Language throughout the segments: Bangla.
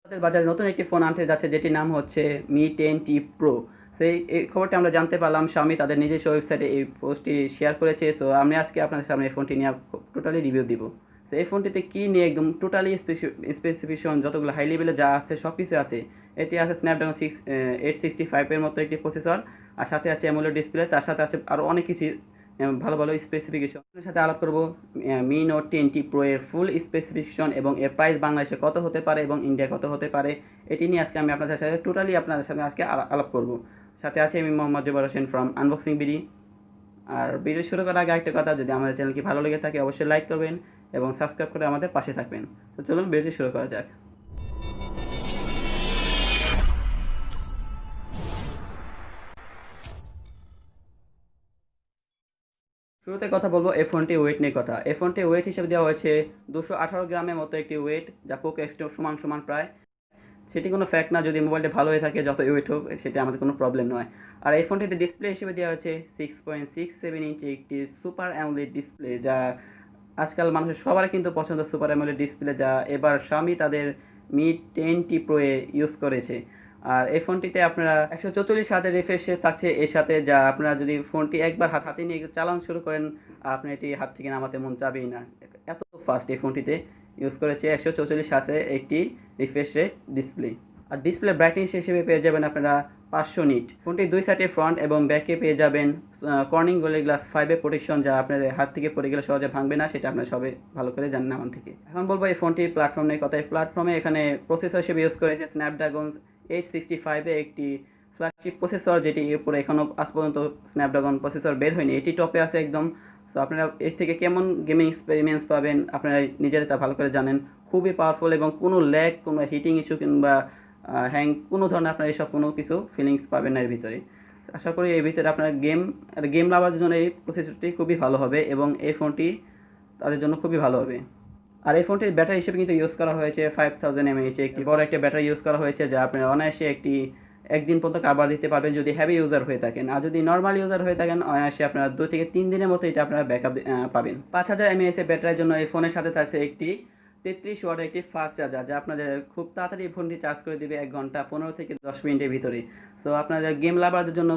আমাদের বাজারে নতুন একটি ফোন আনতে যাচ্ছে যেটির নাম হচ্ছে Mi 10T Pro। সেই এই খবরটি আমরা জানতে পারলাম Xiaomi তাদের নিজস্ব ওয়েবসাইটে এই পোস্টটি শেয়ার করেছে। সো আমি আজকে আপনাদের সামনে এই ফোনটি নিয়ে টোটালি রিভিউ দিব। তো এই ফোনটিতে কী নিয়ে একদম টোটালি স্পেসিফিকেশন যতগুলো হাই লেভেলে যা আছে সব কিছু আছে। এটি আছে স্ন্যাপড্রাগন 865 মতো একটি প্রসেসর, আর সাথে আছে অ্যামোলেড ডিসপ্লে, তার সাথে আছে আরও অনেক কিছু ভালো ভালো স্পেসিফিকেশন। এর সাথে আলাপ করব Mi Note 10T Pro এর ফুল স্পেসিফিকেশন এবং এর প্রাইস বাংলাদেশে কত হতে পারে এবং ইন্ডিয়া কত হতে পারে, এটি নিয়ে আজকে আমি আপনাদের সাথে আপনাদের সাথে আজকে আলাপ করব। সাথে আছে আমি Mohammad Zubair Hossain from unboxing BD. আর ভিডিও শুরু করার আগে একটা কথা, যদি আমাদের চ্যানেলটি ভালো লেগে থাকে অবশ্যই লাইক করবেন এবং সাবস্ক্রাইব করে আমাদের পাশে থাকবেন। তো চলুন ভিডিওটি শুরু করা যাক। শুরুতে কথা বলবো এই ফোনটি ওয়েট নিয়ে কথা। এই ফোনটি ওয়েট হিসেবে দেওয়া হয়েছে 218 গ্রামের মতো একটি ওয়েট, যা পোকো এক্স সমান সমান প্রায়। সেটি কোনো ফ্যাক্ট না, যদি মোবাইলটি ভালো হয়ে থাকে যত ওয়েট হোক সেটা আমাদের কোনো প্রবলেম নয়। আর এই ফোনটিতে ডিসপ্লে হিসেবে দেওয়া হয়েছে 6.67 ইঞ্চি একটি সুপার অ্যামোলেড ডিসপ্লে, যা আজকাল মানুষের সবারই কিন্তু পছন্দ সুপার অ্যামোলেড ডিসপ্লে, যা এবার Xiaomi তাদের Mi 10T Pro এ ইউজ করেছে। আর এই ফোনটিতে আপনারা 144 হাজার রিফ্রেশ থাকছে এর সাথে, যা আপনারা যদি ফোনটি একবার হাতে নিয়ে চালানো শুরু করেন আপনি এটি হাত থেকে নামাতে মন চাবেই না, এত ফাস্ট এই ফোনটিতে ইউজ করেছে 144 হাজার একটি রিফ্রেশ রেট ডিসপ্লে। আর ডিসপ্লে ব্রাইটনেস হিসেবে পেয়ে যাবেন আপনারা 500 নিট। ফোনটি দুই সাইডে ফ্রন্ট এবং ব্যাকে পেয়ে যাবেন কর্নিং গোল্ড গ্লাস 5 প্রোটেকশন, যা আপনাদের হাত থেকে পড়ে গেলে সহজে ভাঙবে না, সেটা আপনারা সবাই ভালো করে জানেন আমার থেকে। এখন বলবো এই ফোনটির প্ল্যাটফর্ম নিয়ে কথা। এই প্ল্যাটফর্মে এখানে প্রসেসর হিসেবে ইউজ করেছে স্ন্যাপড্রাগন 865 একটি ফ্ল্যাগশিপ প্রসেসর, যেটি এরপরে এখনও আজ পর্যন্ত স্ন্যাপড্রাগন প্রসেসর বের হয়নি, এটি টপে আছে একদম। সো আপনারা এর থেকে কেমন গেমিং এক্সপেরিমেন্স পাবেন আপনারা নিজেরা তা ভালো করে জানেন। খুবই পাওয়ারফুল এবং কোনো ল্যাগ, কোনো হিটিং ইস্যু কিংবা হ্যাং কোনো ধরনের আপনার এইসব কোনো কিছু ফিলিংস পাবেন না এর ভিতরে। আশা করি এর ভিতরে আপনার গেম লাভারদের জন্য এই প্রসেসরটি খুবই ভালো হবে এবং এই ফোনটি তাদের জন্য খুবই ভালো হবে। আর এই ফোনটির ব্যাটারি হিসেবে কিন্তু ইউজ করা হয়েছে 5000 mAh একটি বড় একটা ব্যাটারি ইউজ করা হয়েছে, যা আপনারা অনায়াসে একদিন পর্যন্ত কাভার দিতে পারবেন যদি হেভি ইউজার হয়ে থাকেন। আর যদি নর্মাল ইউজার হয়ে থাকেন অনায়াসে আপনারা 2 থেকে 3 দিনের মতো এটা আপনারা ব্যাকআপ পাবেন। 5000 mAh ব্যাটারির জন্য এই ফোনের সাথে থাকছে একটি 33 ওয়াটের একটি ফাস্ট চার্জার, যা আপনাদের খুব তাড়াতাড়ি ফোনটি চার্জ করে দেবে 1 ঘন্টা 15 থেকে 10 মিনিটের ভিতরে। সো আপনাদের গেম লাভারদের জন্য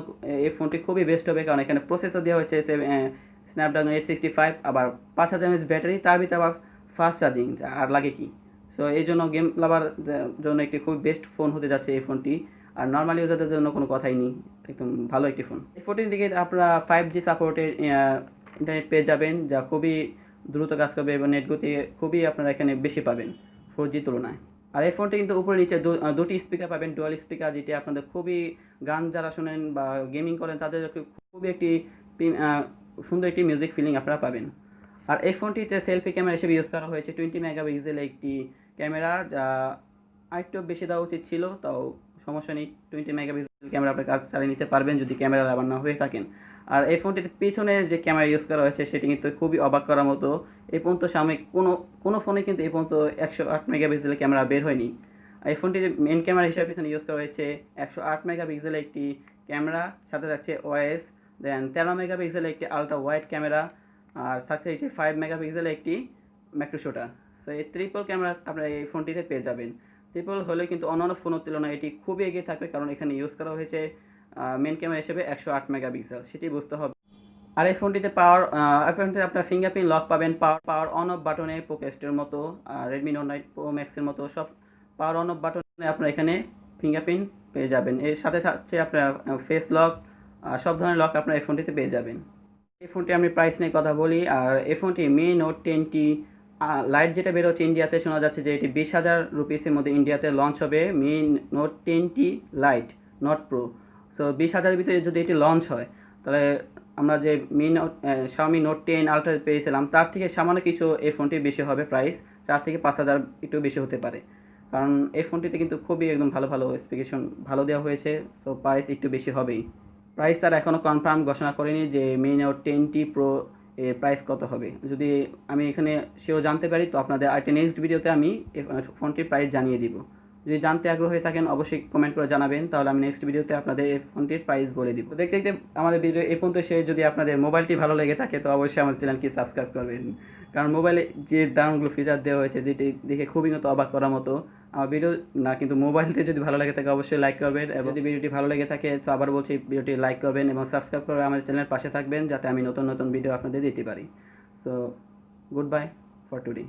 এই ফোনটি খুবই বেস্ট হবে, কারণ এখানে প্রসেসর দেওয়া হয়েছে স্ন্যাপড্রাগন 865, আবার 5000 mAh ব্যাটারি, তার ভিতরে আবার ফাস্ট চার্জিং, আর লাগে কি। সো এই জন্য গেম লাভার জন্য একটি খুব বেস্ট ফোন হতে যাচ্ছে এই ফোনটি। আর নর্মাল ইউজারদের জন্য কোনো কথাই নেই, একদম ভালো একটি ফোন। এই ফোনটির দিকে আপনারা 5G সাপোর্টের ইন্টারনেট পেয়ে যাবেন, যা খুবই দ্রুত কাজ করবে এবং নেট গতি খুবই আপনারা এখানে বেশি পাবেন 4G তুলনায়। আর এই ফোনটি কিন্তু উপরে নিচে দুটি স্পিকার পাবেন, ডুয়াল স্পিকার, যেটি আপনাদের খুবই গান যারা শোনেন বা গেমিং করেন তাদের খুবই একটি সুন্দর একটি মিউজিক ফিলিং আপনারা পাবেন। আর এই ফোনটিতে সেলফি ক্যামেরা হিসেবে ইউজ করা হয়েছে 20 মেগাপিক্সেল একটি ক্যামেরা, যা আরেকটু বেশি দেওয়া উচিত ছিল, তাও সমস্যা নেই। 20 মেগাপিক্সেল ক্যামেরা আপনার কাজ চালিয়ে নিতে পারবেন যদি ক্যামেরা লাভার না হয়ে থাকেন। আর এই ফোনটিতে পিছনে যে ক্যামেরা ইউজ করা হয়েছে সেটি কিন্তু খুবই অবাক করার মতো। এই পর্যন্ত সাময়িক কোনো ফোনে কিন্তু এই পর্যন্ত 108 মেগাপিক্সেলের ক্যামেরা বের হয়নি। আর এই ফোনটিতে মেন ক্যামেরা হিসেবে পিছনে ইউজ করা হয়েছে 108 মেগাপিক্সেলের একটি ক্যামেরা, সাথে থাকছে ওএস, দেন 13 মেগাপিক্সেলের একটি আলট্রা ওয়াইড ক্যামেরা, আর থাকছে হচ্ছে 5 মেগাপিক্সেলের একটি ম্যাক্রো শুটার। সো এই ট্রিপল ক্যামেরা আপনারা এই ফোনটিতে পেয়ে যাবেন। ট্রিপল হলে কিন্তু অন্যান্য ফোনের তুলনায় এটি খুবই এগিয়ে থাকবে, কারণ এখানে ইউজ করা হয়েছে মেন ক্যামেরা হিসেবে 108 মেগাপিক্সেল, সেটি বুঝতে হবে। আর এই ফোনটিতে আপনার ফিঙ্গারপ্রিন্ট লক পাবেন, পাওয়ার অন অফ বাটনে পোকেস্টের মতো, আর রেডমি নোট 9 প্রো ম্যাক্সের মতো সব পাওয়ার অন অফ বাটনে আপনারা এখানে ফিঙ্গারপ্রিন্ট পেয়ে যাবেন। এর সাথে সাথে আপনার ফেস লক, সব ধরনের লক আপনার এই ফোনটিতে পেয়ে যাবেন। এই ফোনটি আমি প্রাইস নিয়ে কথা বলি। আর এই ফোনটি Mi Note 10T লাইট যেটা বেরোচ্ছে ইন্ডিয়াতে, শোনা যাচ্ছে যে এটি 20,000 রুপিসের মধ্যে ইন্ডিয়াতে লঞ্চ হবে। Mi Note 10T light, not pro. So 20,000 ভিতরে যদি এটি লঞ্চ হয়, তাহলে আমরা যে Xiaomi Note 10 Ultra পেয়েছিলাম তার থেকে সামান্য কিছু এই ফোনটি বেশি হবে প্রাইস, 4 থেকে 5,000 একটু বেশি হতে পারে, কারণ এই ফোনটিতে কিন্তু খুবই একদম ভালো ভালো স্পেসিফিকেশন ভালো দেওয়া হয়েছে। সো প্রাইস একটু বেশি হবেই। প্রাইস তারা এখনও কনফার্ম ঘোষণা করেনি যে Mi Note 10T Pro এর প্রাইস কত হবে। যদি আমি এখানে সেও জানতে পারি তো আপনাদের আরেকটা নেক্সট ভিডিওতে আমি ফোনটির প্রাইস জানিয়ে দিব। যদি জানতে আগ্রহ হয়ে থাকেন অবশ্যই কমেন্ট করে জানাবেন, তাহলে আমি নেক্সট ভিডিওতে আপনাদের এই ফোনটির প্রাইস বলে দিব। দেখতে দেখতে আমাদের ভিডিও এই পর্যন্ত শেষ। যদি আপনাদের মোবাইলটি ভালো লেগে থাকে তো অবশ্যই আমার চ্যানেলকে সাবস্ক্রাইব করবেন, কারণ মোবাইলে যে দারুণগুলো ফিচার দেওয়া হয়েছে যেটি দেখে খুবই মতো অবাক করার মতো। আমার ভিডিও না, কিন্তু মোবাইলটি যদি ভালো লাগে থাকে অবশ্যই লাইক করবেন, এবং যদি ভিডিওটি ভালো লেগে থাকে তো আবার বলছি ভিডিওটি লাইক করবেন এবং সাবস্ক্রাইব করে আমাদের চ্যানেলের পাশে থাকবেন যাতে আমি নতুন নতুন ভিডিও আপনাদের দিতে পারি। So good bye for today.